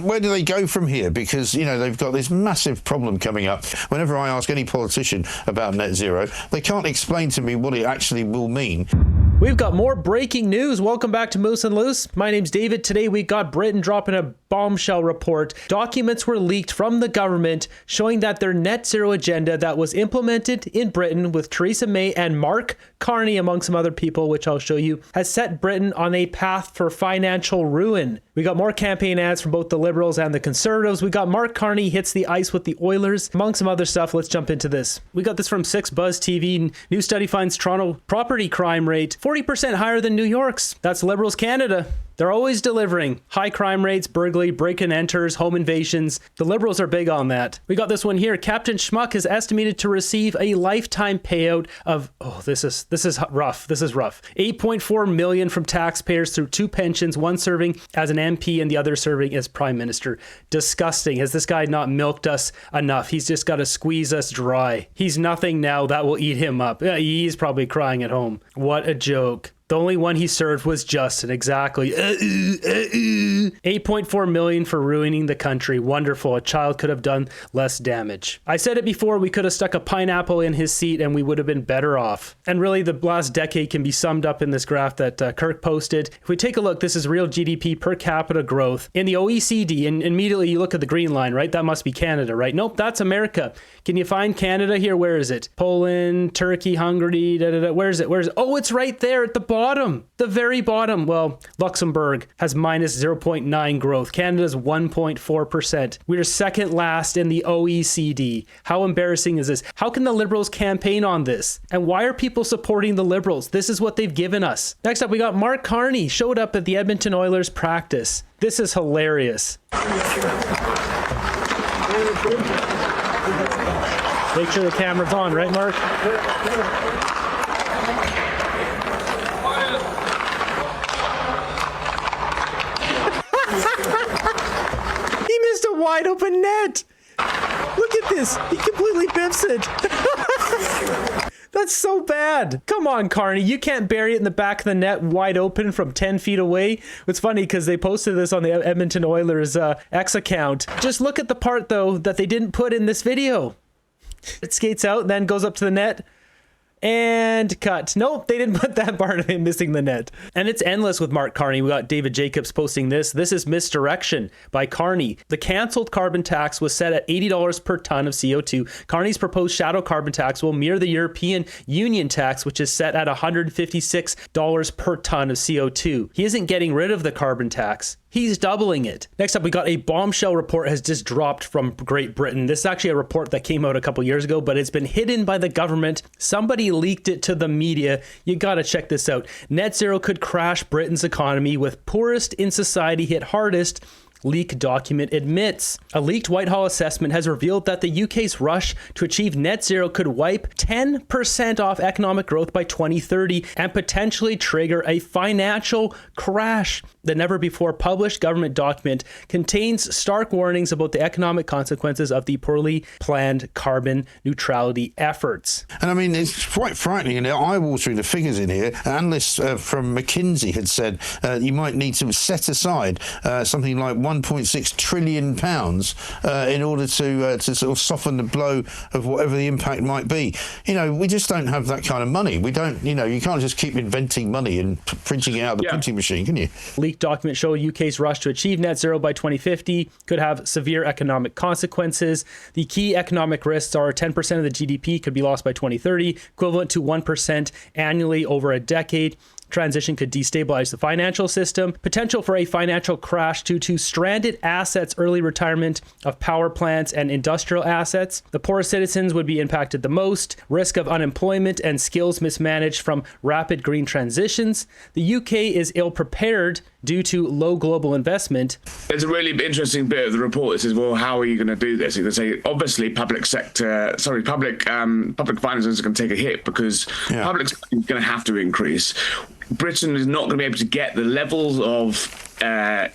where do they go from here? Because, you know, they've got this massive problem coming up. Whenever I ask any politician about net zero, they can't explain to me what it actually will mean. We've got more breaking news. Welcome back to Moose and Loose. My name's David. Today we got Britain dropping a bombshell report. Documents were leaked from the government showing that their net zero agenda that was implemented in Britain with Theresa May and Mark Carney, among some other people, which I'll show you, has set Britain on a path for financial ruin. We got more campaign ads from both the Liberals and the Conservatives. We got Mark Carney hits the ice with the Oilers, among some other stuff. Let's jump into this. We got this from 6 Buzz TV. New study finds Toronto property crime rate 40% higher than New York's. That's Liberals Canada. They're always delivering. High crime rates, burglary, break-and-enters, home invasions. The Liberals are big on that. We got this one here. Captain Schmuck is estimated to receive a lifetime payout of, this is rough. This is rough. $8.4 million from taxpayers through 2 pensions, one serving as an MP and the other serving as Prime Minister. Disgusting. Has this guy not milked us enough? He's just got to squeeze us dry. He's nothing now that will eat him up. He's probably crying at home. What a joke. The only one he served was Justin, exactly. $8.4 million for ruining the country. Wonderful. A child could have done less damage. I said it before, we could have stuck a pineapple in his seat and we would have been better off. And really, the last decade can be summed up in this graph that Kirk posted. If we take a look, this is real GDP per capita growth in the OECD. And immediately you look at the green line, right? That must be Canada, right? Nope, that's America. Can you find Canada here? Where is it? Poland, Turkey, Hungary, Where is it? Oh, it's right there at the bottom, the very bottom. Well, Luxembourg has minus 0.9 growth. Canada's 1.4%. We're second last in the OECD. How embarrassing is this? How can the Liberals campaign on this? And why are people supporting the Liberals? This is what they've given us. Next up, we got Mark Carney showed up at the Edmonton Oilers practice. This is hilarious. Make sure the camera's on, right, Mark? He missed a wide open net. Look at this. He completely biffs it. That's so bad. Come on, Carney. You can't bury it in the back of the net wide open from 10 feet away. It's funny because they posted this on the Edmonton Oilers X account. Just look at the part, though, that they didn't put in this video. It skates out, then goes up to the net. And cut. Nope, they didn't put that part of him missing the net. And it's endless with Mark Carney. We got David Jacobs posting this. This is misdirection by Carney. The canceled carbon tax was set at $80 per ton of CO2. Carney's proposed shadow carbon tax will mirror the European Union tax, which is set at $156 per ton of CO2. He isn't getting rid of the carbon tax. He's doubling it. Next up, we got a bombshell report has just dropped from Great Britain. This is actually a report that came out a couple years ago, but it's been hidden by the government. Somebody leaked it to the media. You gotta check this out. Net zero could crash Britain's economy with poorest in society hit hardest. Leak document admits. A leaked Whitehall assessment has revealed that the UK's rush to achieve net zero could wipe 10% off economic growth by 2030 and potentially trigger a financial crash. The never before published government document contains stark warnings about the economic consequences of the poorly planned carbon neutrality efforts. And I mean, it's quite frightening and eye-watering, the figures in here. Analysts from McKinsey had said you might need to set aside something like £1.6 trillion in order to sort of soften the blow of whatever the impact might be. You know, we just don't have that kind of money. We don't, you know, you can't just keep inventing money and printing it out of the printing machine, can you? Leaked documents show UK's rush to achieve net zero by 2050 could have severe economic consequences. The key economic risks are 10% of the GDP could be lost by 2030, equivalent to 1% annually over a decade. Transition could destabilize the financial system, potential for a financial crash due to stranded assets, early retirement of power plants and industrial assets. The poorest citizens would be impacted the most, risk of unemployment and skills mismanaged from rapid green transitions. The UK is ill prepared due to low global investment. There's a really interesting bit of the report that says, well, how are you going to do this? You're going to say, obviously, public finances are going to take a hit because public sector is going to have to increase. Britain is not going to be able to get the levels of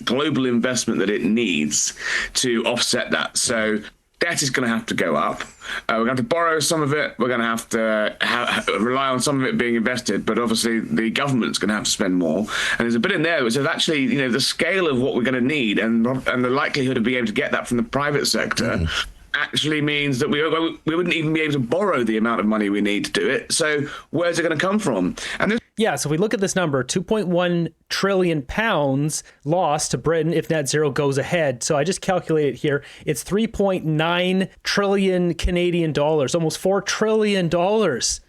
global investment that it needs to offset that. So debt is going to have to go up. We're going to have to borrow some of it. We're going to have to rely on some of it being invested. But obviously, the government's going to have to spend more. And there's a bit in there which is actually, the scale of what we're going to need and the likelihood of being able to get that from the private sector actually means that we wouldn't even be able to borrow the amount of money we need to do it. So where's it going to come from? And yeah, so if we look at this number, 2.1 trillion pounds lost to Britain if net zero goes ahead. So I just calculated here. It's 3.9 trillion Canadian dollars, almost $4 trillion.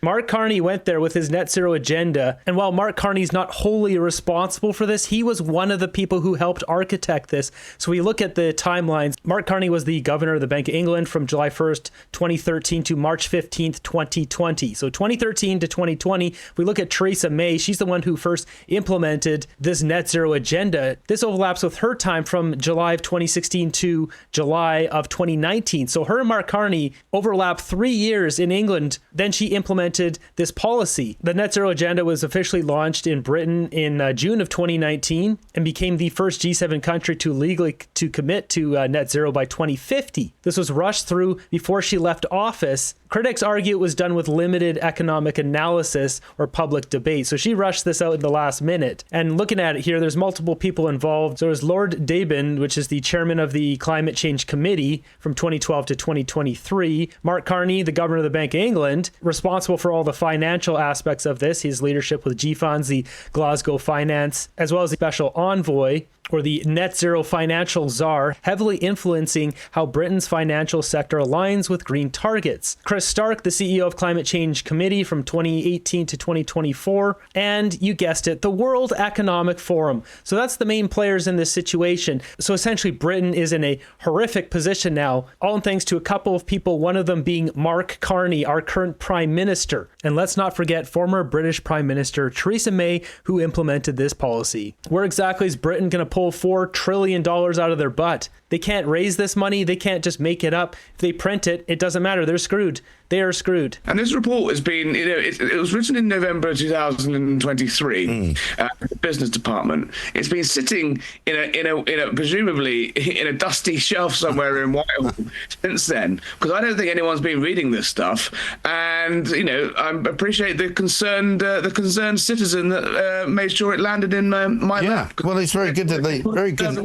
Mark Carney went there with his net zero agenda. And while Mark Carney's not wholly responsible for this, he was one of the people who helped architect this. So we look at the timelines. Mark Carney was the governor of the Bank of England from July 1st, 2013 to March 15th, 2020. So 2013 to 2020, if we look at Theresa May, she's the one who first implemented this net zero agenda. This overlaps with her time from July of 2016 to July of 2019. So her and Mark Carney overlap 3 years in England. Then she implemented this policy. The net zero agenda was officially launched in Britain in June of 2019 and became the first G7 country to legally commit to net zero by 2050. This was rushed through before she left office. Critics argue it was done with limited economic analysis or public debate. So she rushed this out in the last minute. And looking at it here, there's multiple people involved. So there's Lord Deben, which is the chairman of the Climate Change Committee from 2012 to 2023. Mark Carney, the governor of the Bank of England, responsible for all the financial aspects of this. His leadership with G-Funds, the Glasgow Finance, as well as the special envoy, or the net zero financial czar, heavily influencing how Britain's financial sector aligns with green targets. Chris Stark, the CEO of Climate Change Committee from 2018 to 2024, and you guessed it, the World Economic Forum. So that's the main players in this situation. So essentially, Britain is in a horrific position now, all thanks to a couple of people, one of them being Mark Carney, our current Prime Minister. And let's not forget former British Prime Minister Theresa May, who implemented this policy. Where exactly is Britain going to pull $4 trillion out of their butt? They can't raise this money. They can't just make it up. If they print it, it doesn't matter. They're screwed. They are screwed. And this report has been, it was written in November 2023, the business department. It's been sitting in a presumably in a dusty shelf somewhere in Whitehall since then, because I don't think anyone's been reading this stuff. And I appreciate the concerned citizen that made sure it landed in my lap. Well, it's very good that they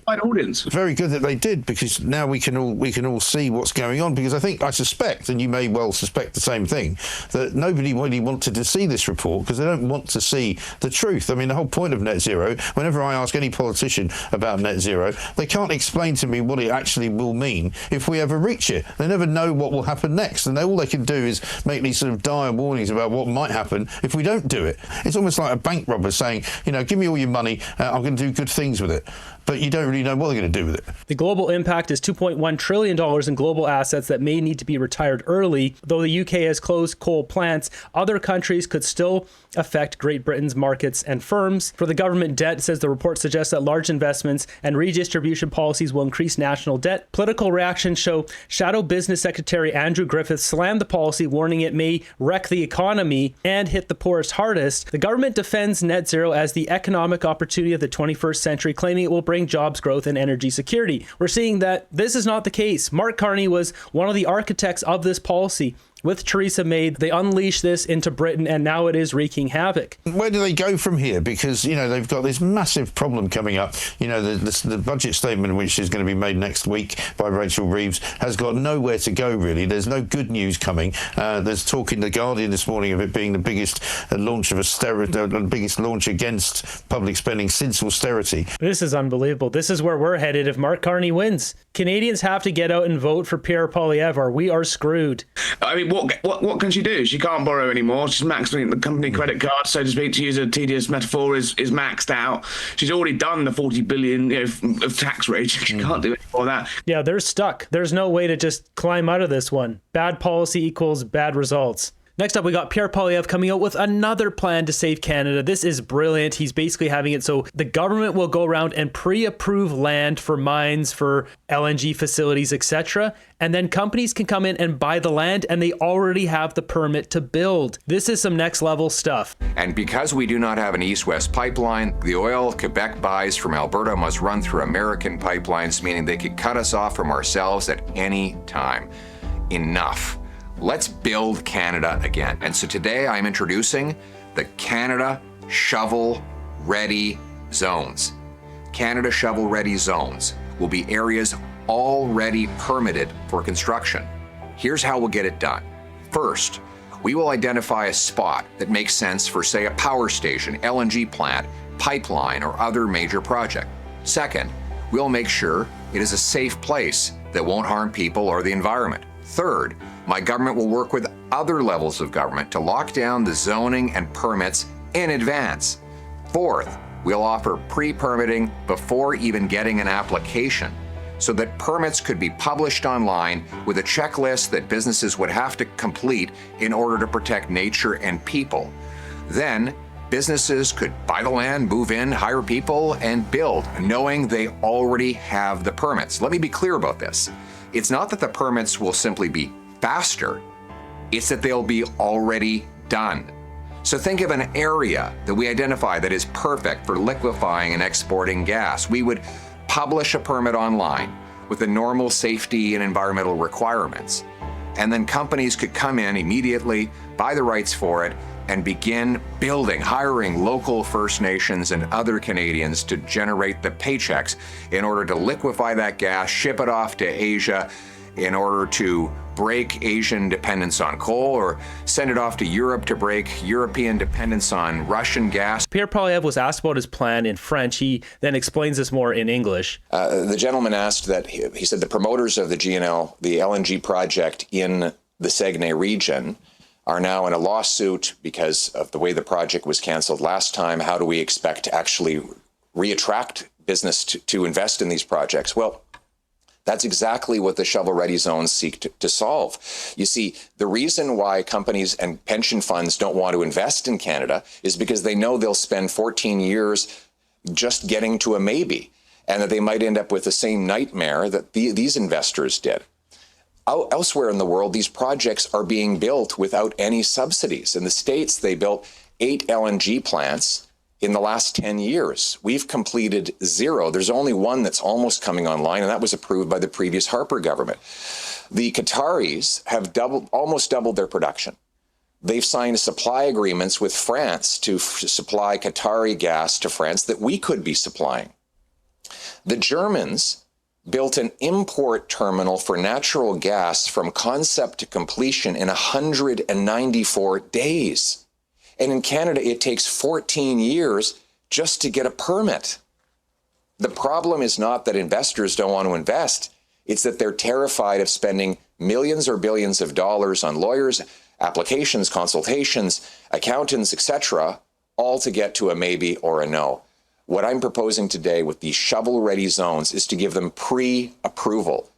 wide audience. Very good that they did, because now we can all see what's going on. Because I suspect, and you may well suspect the same thing, that nobody really wanted to see this report because they don't want to see the truth. I mean, the whole point of net zero, whenever I ask any politician about net zero, they can't explain to me what it actually will mean if we ever reach it. They never know what will happen next, and all they can do is make these sort of dire warnings about what might happen if we don't do it. It's almost like a bank robber saying, give me all your money, I'm going to do good things with it. But you don't really know what they're going to do with it. The global impact is $2.1 trillion in global assets that may need to be retired early. Though the UK has closed coal plants, other countries could still affect Great Britain's markets and firms. For the government debt, says the report suggests that large investments and redistribution policies will increase national debt. Political reactions show Shadow Business Secretary Andrew Griffiths slammed the policy, warning it may wreck the economy and hit the poorest hardest. The government defends net zero as the economic opportunity of the 21st century, claiming it will bring jobs growth and energy security. We're seeing that this is not the case. Mark Carney was one of the architects of this policy. With Theresa May, they unleashed this into Britain, and now it is wreaking havoc. Where do they go from here? Because, they've got this massive problem coming up. The budget statement, which is going to be made next week by Rachel Reeves, has got nowhere to go, really. There's no good news coming. There's talk in The Guardian this morning of it being the biggest launch of austerity, the biggest launch against public spending since austerity. This is unbelievable. This is where we're headed if Mark Carney wins. Canadians have to get out and vote for Pierre Poilievre. We are screwed. I mean, what can she do? She can't borrow anymore. She's maxed the company credit card, so to speak, to use a tedious metaphor, is maxed out. She's already done the 40 billion of tax rate. She can't do any more of that. Yeah, they're stuck. There's no way to just climb out of this one. Bad policy equals bad results. Next up, we got Pierre Poilievre coming out with another plan to save Canada. This is brilliant. He's basically having it so the government will go around and pre-approve land for mines, for LNG facilities, etc. And then companies can come in and buy the land, and they already have the permit to build. This is some next level stuff. And because we do not have an east-west pipeline, the oil Quebec buys from Alberta must run through American pipelines, meaning they could cut us off from ourselves at any time. Enough. Let's build Canada again. And so today I'm introducing the Canada Shovel-Ready Zones. Canada Shovel-Ready Zones will be areas already permitted for construction. Here's how we'll get it done. First, we will identify a spot that makes sense for, say, a power station, LNG plant, pipeline, or other major project. Second, we'll make sure it is a safe place that won't harm people or the environment. Third, my government will work with other levels of government to lock down the zoning and permits in advance. Fourth, we'll offer pre-permitting before even getting an application, so that permits could be published online with a checklist that businesses would have to complete in order to protect nature and people. Then, businesses could buy the land, move in, hire people, and build, knowing they already have the permits. Let me be clear about this. It's not that the permits will simply be faster, it's that they'll be already done. So think of an area that we identify that is perfect for liquefying and exporting gas. We would publish a permit online with the normal safety and environmental requirements. And then companies could come in immediately, buy the rights for it, and begin building, hiring local First Nations and other Canadians to generate the paychecks in order to liquefy that gas, ship it off to Asia in order to break Asian dependence on coal, or send it off to Europe to break European dependence on Russian gas. Pierre Poilievre was asked about his plan in French. He then explains this more in English. The gentleman asked that, he said the promoters of the GNL, the LNG project in the Saguenay region, are now in a lawsuit because of the way the project was canceled last time. How do we expect to actually reattract business to invest in these projects? Well, that's exactly what the shovel-ready zones seek to solve. You see, the reason why companies and pension funds don't want to invest in Canada is because they know they'll spend 14 years just getting to a maybe, and that they might end up with the same nightmare that these investors did. Elsewhere in the world, these projects are being built without any subsidies. In the States, they built 8 LNG plants in the last 10 years. We've completed 0. There's only one that's almost coming online, and that was approved by the previous Harper government. The Qataris have almost doubled their production. They've signed supply agreements with France to supply Qatari gas to France that we could be supplying. The Germans built an import terminal for natural gas from concept to completion in 194 days. And in Canada, it takes 14 years just to get a permit. The problem is not that investors don't want to invest. It's that they're terrified of spending millions or billions of dollars on lawyers, applications, consultations, accountants, etc., all to get to a maybe or a no. What I'm proposing today with these shovel-ready zones is to give them pre-approval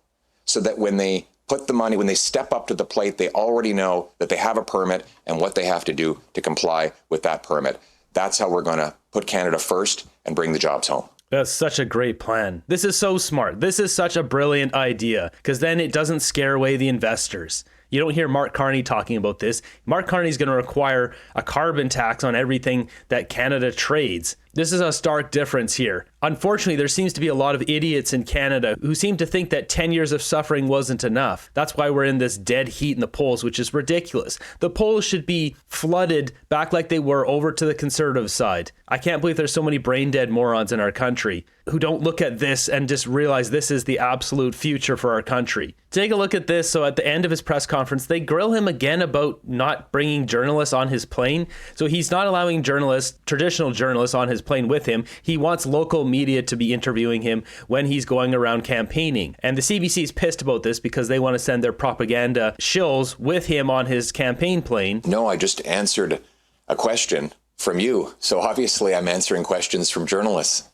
so that when they put the money, when they step up to the plate, they already know that they have a permit and what they have to do to comply with that permit. That's how we're going to put Canada first and bring the jobs home. That's such a great plan. This is so smart. This is such a brilliant idea, because then it doesn't scare away the investors. You don't hear Mark Carney talking about this. Mark Carney is going to require a carbon tax on everything that Canada trades. This is a stark difference here. Unfortunately, there seems to be a lot of idiots in Canada who seem to think that 10 years of suffering wasn't enough. That's why we're in this dead heat in the polls, which is ridiculous. The polls should be flooded back like they were over to the conservative side. I can't believe there's so many brain dead morons in our country who don't look at this and just realize this is the absolute future for our country. Take a look at this. So at the end of his press conference, they grill him again about not bringing journalists on his plane. So he's not allowing journalists, traditional journalists, on his plane with him. He wants local media to be interviewing him when he's going around campaigning. And the CBC is pissed about this because they want to send their propaganda shills with him on his campaign plane. No, I just answered a question from you. So obviously I'm answering questions from journalists,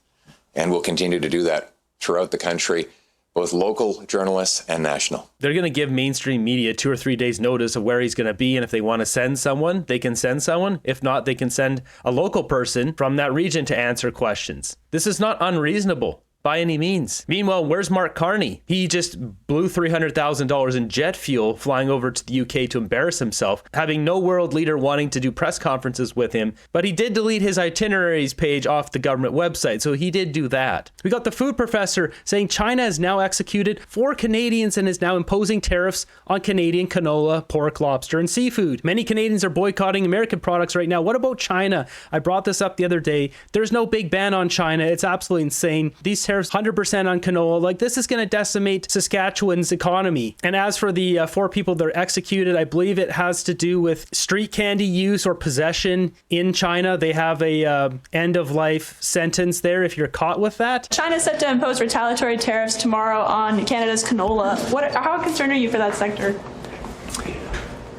and we'll continue to do that throughout the country. both local journalists and national. They're going to give mainstream media 2 or 3 days notice of where he's going to be. And if they want to send someone, they can send someone. If not, they can send a local person from that region to answer questions. This is not unreasonable by any means. Meanwhile, where's Mark Carney? He just blew $300,000 in jet fuel flying over to the UK to embarrass himself, having no world leader wanting to do press conferences with him. But he did delete his itineraries page off the government website, so he did do that. We got the food professor saying China has now executed 4 Canadians and is now imposing tariffs on Canadian canola, pork, lobster, and seafood. Many Canadians are boycotting American products right now. What about China? I brought this up the other day. There's no big ban on China. It's absolutely insane. These tariffs 100% on canola. Like, this is going to decimate Saskatchewan's economy. And as for the 4 people that are executed, I believe it has to do with street candy use or possession in China. They have a end of life sentence there if you're caught with that. China is set to impose retaliatory tariffs tomorrow on Canada's canola. How concerned are you for that sector?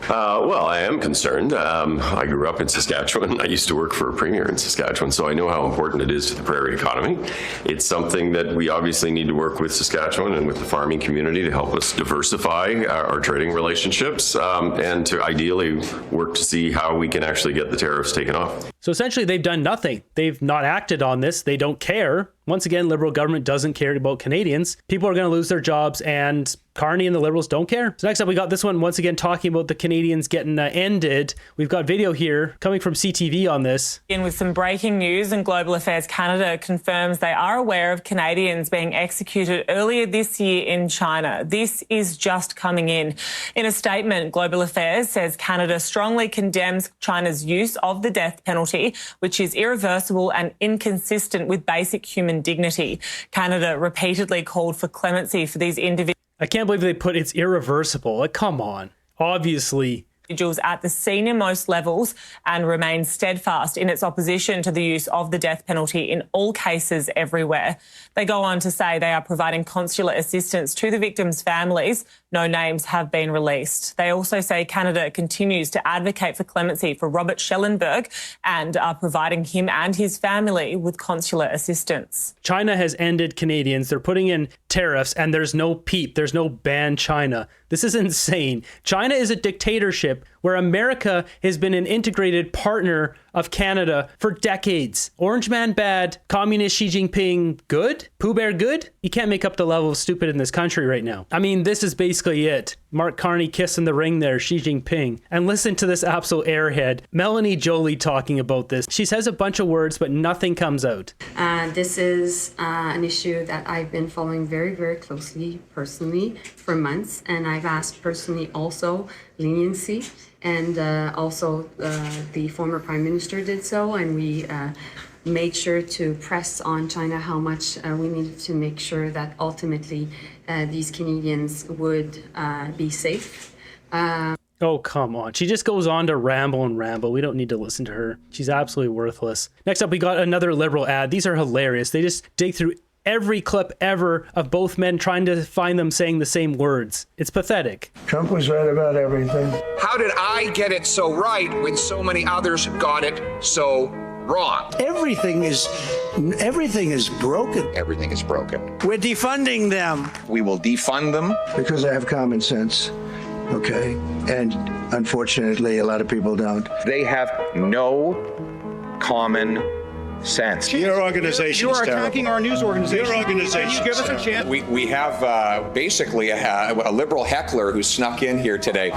Well, I am concerned. I grew up in Saskatchewan. I used to work for a premier in Saskatchewan, so I know how important it is to the prairie economy. It's something that we obviously need to work with Saskatchewan and with the farming community to help us diversify our trading relationships and to ideally work to see how we can actually get the tariffs taken off. So essentially, they've done nothing. They've not acted on this. They don't care. Once again, Liberal government doesn't care about Canadians. People are going to lose their jobs, and Carney and the Liberals don't care. So next up, we got this one, once again, talking about the Canadians getting ended. We've got video here coming from CTV on this. In with some breaking news, and Global Affairs Canada confirms they are aware of Canadians being executed earlier this year in China. This is just coming in. In a statement, Global Affairs says Canada strongly condemns China's use of the death penalty, which is irreversible and inconsistent with basic human dignity. Canada repeatedly called for clemency for these individuals. I can't believe they put it's irreversible. Like, come on. Obviously. At the senior-most levels and remains steadfast in its opposition to the use of the death penalty in all cases everywhere. They go on to say they are providing consular assistance to the victims' families. No names have been released. They also say Canada continues to advocate for clemency for Robert Schellenberg and are providing him and his family with consular assistance. China has ended Canadians. They're putting in tariffs, and there's no peep. There's no ban China. This is insane. China is a dictatorship where America has been an integrated partner of Canada for decades. Orange Man bad, Communist Xi Jinping good, Pooh Bear good? You can't make up the level of stupid in this country right now. I mean, this is basically it. Mark Carney kissing the ring there, Xi Jinping. And listen to this absolute airhead, Melanie Joly, talking about this. She says a bunch of words, but nothing comes out. This is an issue that I've been following very, very closely, personally, for months. And I've asked personally also leniency. And also the former Prime Minister did so. And we made sure to press on China how much we needed to make sure that ultimately these Canadians would be safe. Oh, come on. She just goes on to ramble and ramble. We don't need to listen to her. She's absolutely worthless. Next up, we got another Liberal ad. These are hilarious. They just dig through every clip ever of both men trying to find them saying the same words. It's pathetic. Trump was right about everything. How did I get it so right when so many others got it so wrong? Everything is broken. Everything is broken. We're defunding them. We will defund them. Because I have common sense, okay? And unfortunately, a lot of people don't. They have no common sense. Your organization is terrible. You are attacking our news organization. Your organization. Can you give us a chance? We have basically a liberal heckler who snuck in here today.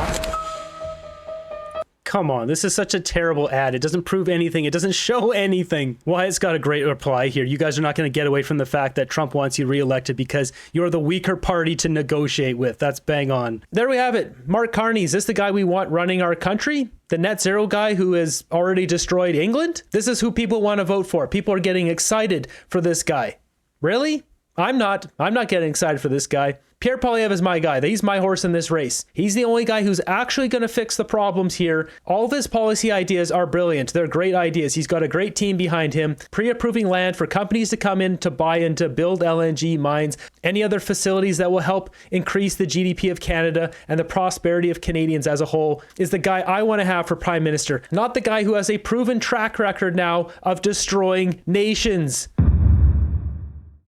Come on, this is such a terrible ad. It doesn't prove anything. It doesn't show anything. Wyatt's got a great reply here. You guys are not going to get away from the fact that Trump wants you reelected because you're the weaker party to negotiate with. That's bang on. There we have it. Mark Carney, is this the guy we want running our country? The net zero guy who has already destroyed England? This is who people want to vote for. People are getting excited for this guy. Really? I'm not getting excited for this guy. Pierre Poilievre is my guy. He's my horse in this race. He's the only guy who's actually going to fix the problems here. All of his policy ideas are brilliant. They're great ideas. He's got a great team behind him, pre-approving land for companies to come in to buy and to build LNG mines, any other facilities that will help increase the GDP of Canada and the prosperity of Canadians as a whole is the guy I want to have for Prime Minister, not the guy who has a proven track record now of destroying nations.